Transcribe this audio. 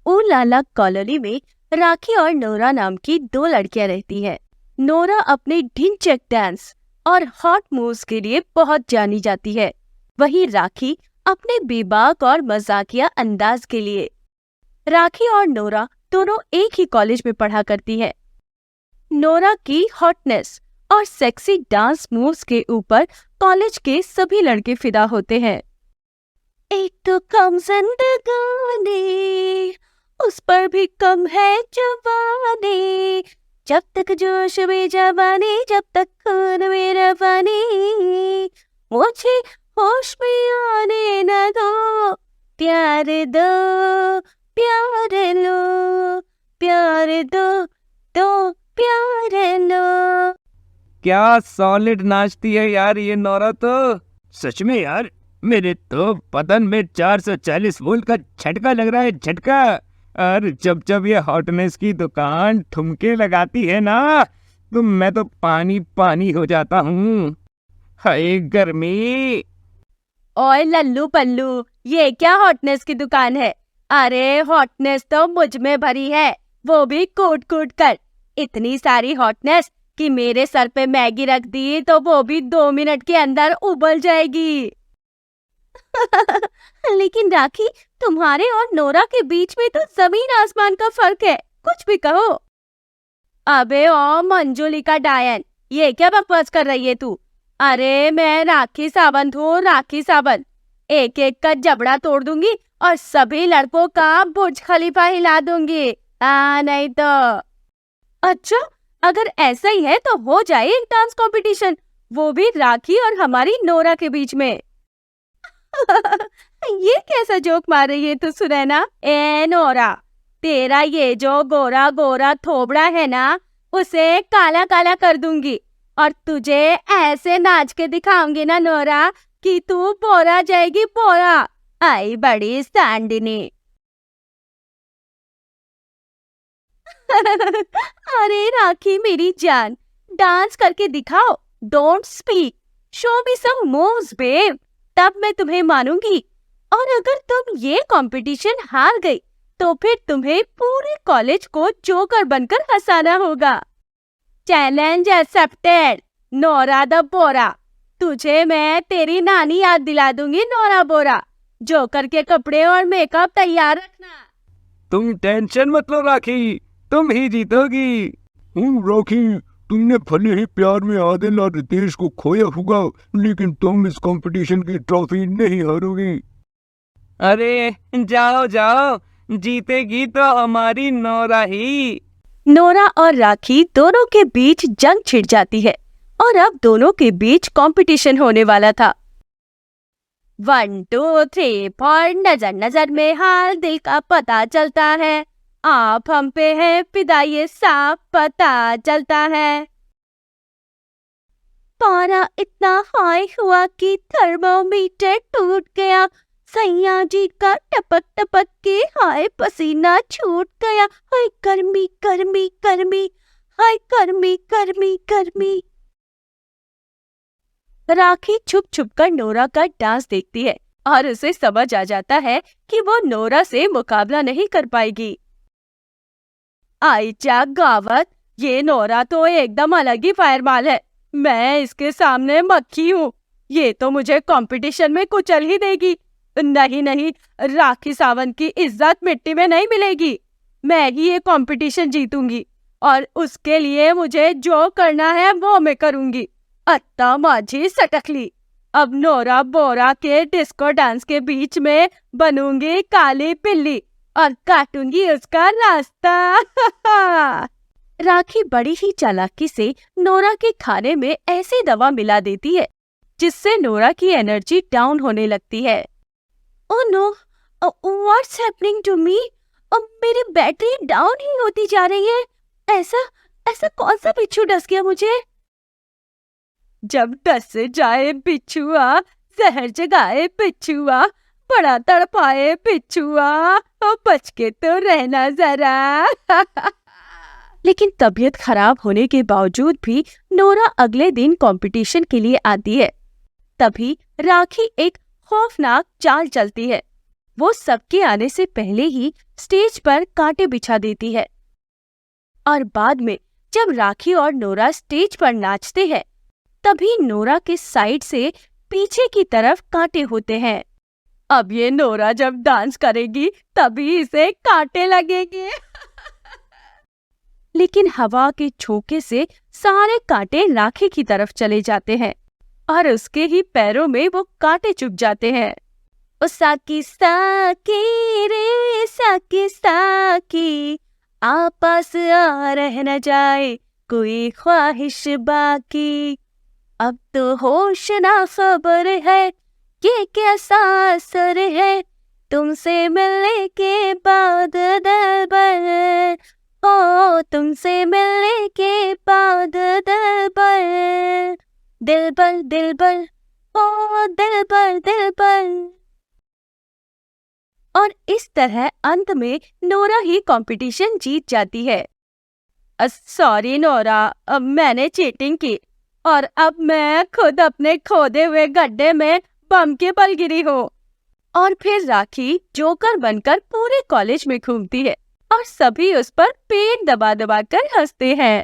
ऊलाला colony में राखी और Nora नाम की दो लड़कियां रहती हैं। नोरा अपने ढिंचैक डांस और हॉट मूव्स के लिए बहुत जानी जाती है, वहीं राखी अपने बेबाक और मजाकिया अंदाज के लिए। राखी और नोरा दोनों एक ही कॉलेज में पढ़ा करती है। नोरा की हॉटनेस और सेक्सी डांस मूव्स के ऊपर कॉलेज के सभी लड़के फिदा होते हैं। एक तो कम जिंदगानी, उस पर भी कम है जवानी, जब तक जोश में जवानी, जब तक खून में रवानी, मुझे होश में आने न दो, प्यार दो, प्यार लो, प्यार दो, दो प्यार लो। क्या सॉलिड नाचती है यार ये नोरा तो। सच में यार, मेरे तो बदन में 440 वोल्ट का झटका लग रहा है, झटका। और जब जब ये हॉटनेस की दुकान ठुमके लगाती है ना, तो मैं तो पानी पानी हो जाता हूँ। हाय गर्मी। ओए लल्लू पल्लू, ये क्या हॉटनेस की दुकान है? अरे हॉटनेस तो मुझ में भरी है, वो भी कूट कूट कर। इतनी सारी हॉटनेस कि मेरे सर पे मैगी रख दी तो वो भी 2 मिनट के अंदर उबल जाएगी। लेकिन राखी, तुम्हारे और नोरा के बीच में तो जमीन आसमान का फर्क है, कुछ भी कहो। अबे ओ मंजुलिका डायन, ये क्या बकवास कर रही है तू? अरे मैं राखी सावंत हूँ, राखी सावंत। एक एक का जबड़ा तोड़ दूंगी और सभी लड़कों का बुर्ज खलीफा हिला दूंगी। नहीं तो। अच्छा, अगर ऐसा ही है तो हो जाए एक डांस कंपटीशन, वो भी राखी और हमारी नोरा के बीच में। ये कैसा जोक मार रही है तू सुनैना? ए नोरा, तेरा ये जो गोरा गोरा थोबड़ा है ना, उसे काला काला कर दूंगी और तुझे ऐसे नाच के दिखाऊंगी ना नोरा कि तू बोरा जाएगी, बोरा। आई बड़ी सांडनी। अरे राखी मेरी जान, डांस करके दिखाओ, don't speak, show me some moves babe, तब मैं तुम्हें मानूंगी। और अगर तुम ये कंपटीशन हार गई तो फिर तुम्हें पूरे कॉलेज को जोकर बनकर हंसाना होगा। चैलेंज एक्सेप्टेड, नोरा द बोरा। तुझे मैं तेरी नानी याद दिला दूंगी, नोरा बोरा। जोकर के कपड़े और मेकअप तैयार रखना। तुम टेंशन मत लो राखी, तुम ही जीतोगी। राखी, तुमने भले ही प्यार में आदिल और रितेश को खोया होगा, लेकिन तुम इस कंपटीशन की ट्रॉफी नहीं हारोगी। अरे जाओ जाओ, जीतेगी तो हमारी नोरा ही। नोरा और राखी दोनों के बीच जंग छिड़ जाती है और अब दोनों के बीच कंपटीशन होने वाला था। 1 2 3 4, नजर नजर में हाल दिल का पता चलता है, आप हम पे है फिदा ये साफ पता चलता है। पारा इतना हाई हुआ कि थर्मोमीटर टूट गया, सैया जी का टपक टपक के हाय पसीना छूट गया, हाय गर्मी गर्मी गर्मी, हाय गर्मी गर्मी गर्मी। राखी छुप छुप कर नोरा का डांस देखती है और उसे समझ आ जाता है कि वो नोरा से मुकाबला नहीं कर पाएगी। आईचा गावत, ये नोरा तो एकदम अलग ही फायरमाल है, मैं इसके सामने मक्खी हूँ, ये तो मुझे कंपटीशन में कुचल ही देगी। नहीं नहीं, राखी सावंत की इज्जत मिट्टी में नहीं मिलेगी, मैं ही ये कंपटीशन जीतूंगी और उसके लिए मुझे जो करना है वो मैं करूंगी। अत्ता माझी सटकली, अब नोरा बोरा के डिस्को डांस के बीच में बनूंगी काली पिल्ली और काटूंगी उसका रास्ता। राखी बड़ी ही चालाकी से नोरा के खाने में ऐसी दवा मिला देती है जिससे नोरा की एनर्जी डाउन होने लगती है। Oh no, what's happening to me? मेरी बैटरी डाउन ही होती जा रही है। ऐसा ऐसा कौन सा बिच्छू डस गया मुझे? जब डस जाए बिच्छुआ, जहर जगाए बिच्छुआ, बड़ा तड़पाए बिच्छुआ, बच के तो रहना जरा। लेकिन तबीयत खराब होने के बावजूद भी नोरा अगले दिन कंपटीशन के लिए आती है। तभी राखी एक खौफनाक चाल चलती है। वो सबके आने से पहले ही स्टेज पर कांटे बिछा देती है। और बाद में जब राखी और नोरा स्टेज पर नाचते हैं, तभी नोरा के साइड से पीछे की तरफ कांटे होते हैं। अब ये नोरा जब डांस करेगी तभी इसे कांटे लगेंगे। लेकिन हवा के झोंके से सारे कांटे राखी की तरफ चले जाते हैं और उसके ही पैरों में वो कांटे चुभ जाते हैं। ओ साकी साकी रे साकी साकी, आपस आ रह न जाए कोई ख्वाहिश बाकी। अब तो होश ना खबर है ये कैसा असर है, तुमसे मिलने के बाद दिलबर, ओ तुमसे मिलने के बाद दिलबर, दिलबर दिलबर, ओ दिलबर दिलबर। और इस तरह अंत में नोरा ही कंपटीशन जीत जाती है। सॉरी नोरा, अब मैंने चीटिंग की और अब मैं खुद अपने खोदे हुए गड्ढे में बम के बल गिरी हूँ। और फिर राखी जोकर बनकर पूरे कॉलेज में घूमती है और सभी उस पर पेट दबा दबा कर हंसते हैं।